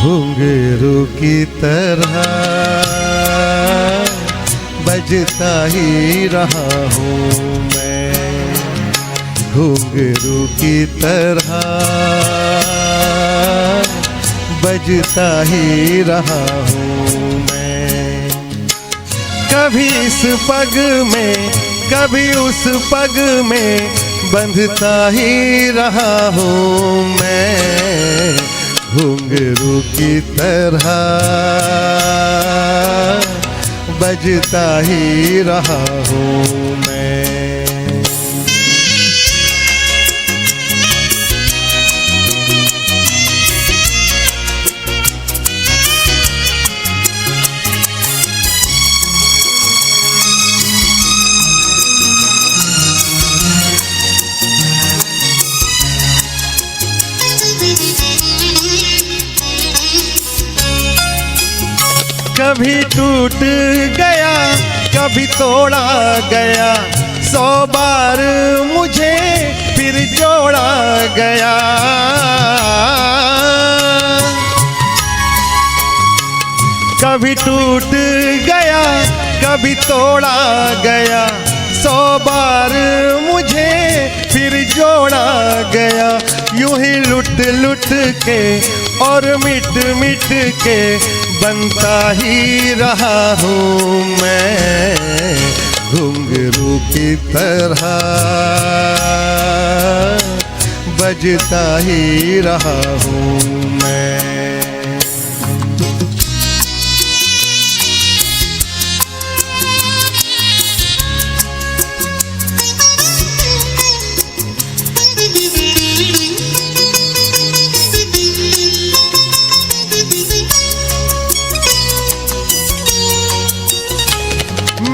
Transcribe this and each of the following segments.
घुंघरू की तरह बजता ही रहा हूँ मैं, घुंघरू की तरह बजता ही रहा हूँ मैं। कभी इस पग में कभी उस पग में बंधता ही रहा हूँ मैं, घुंघरू की तरह बजता ही रहा हूँ मैं। कभी टूट गया कभी तोड़ा गया, 100 बार मुझे फिर जोड़ा गया। कभी टूट गया कभी तोड़ा गया, 100 बार मुझे फिर जोड़ा गया। यूं ही लुट लुट के और मिट मिट के बनता ही रहा हूँ मैं, घुंघरू की तरह बजता ही रहा हूँ मैं।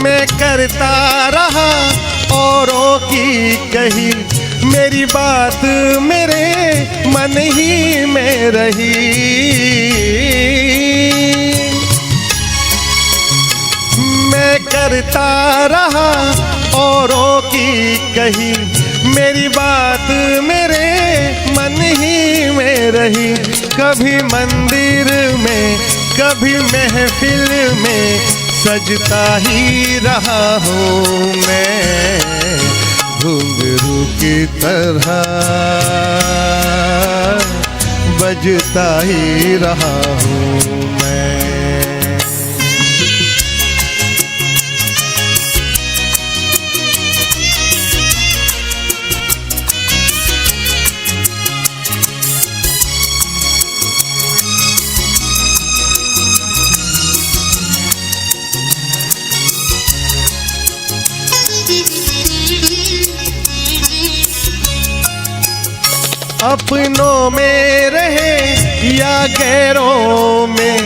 मैं करता रहा औरों की कही, मेरी बात मेरे मन ही में रही। मैं करता रहा औरों की कही, मेरी बात मेरे मन ही में रही। कभी मंदिर में कभी महफिल में सजता ही रहा हूँ मैं, घुंघरू की तरह बजता ही रहा हूँ मैं। अपनों में रहे या गैरों में,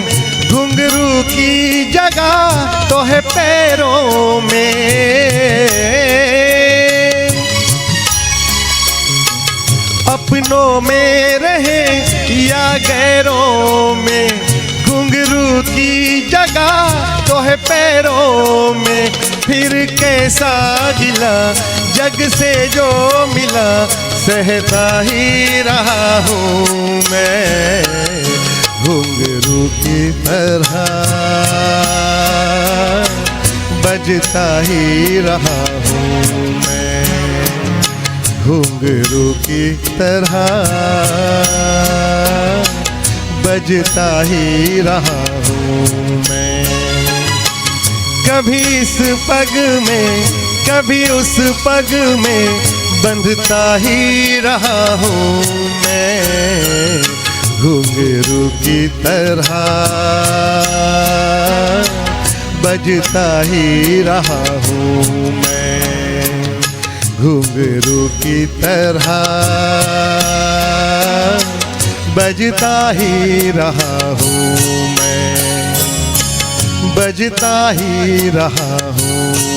घुंघरू की जगह तो है पैरों में। अपनों में रहे या गैरों में, घुंघरू की जगह तो है पैरों में। फिर कैसा गिला जग से जो मिला, सहता ही रहा हूँ मैं, घुंघरू की तरह बजता ही रहा हूँ मैं, घुंघरू की तरह बजता ही रहा हूँ मैं। कभी इस पग में कभी उस पग में बंधता ही रहा हूँ मैं, घुंघरू की तरह बजता ही रहा हूँ मैं, घुंघरू की तरह बजता ही रहा हूँ मैं, बजता ही रहा हूँ।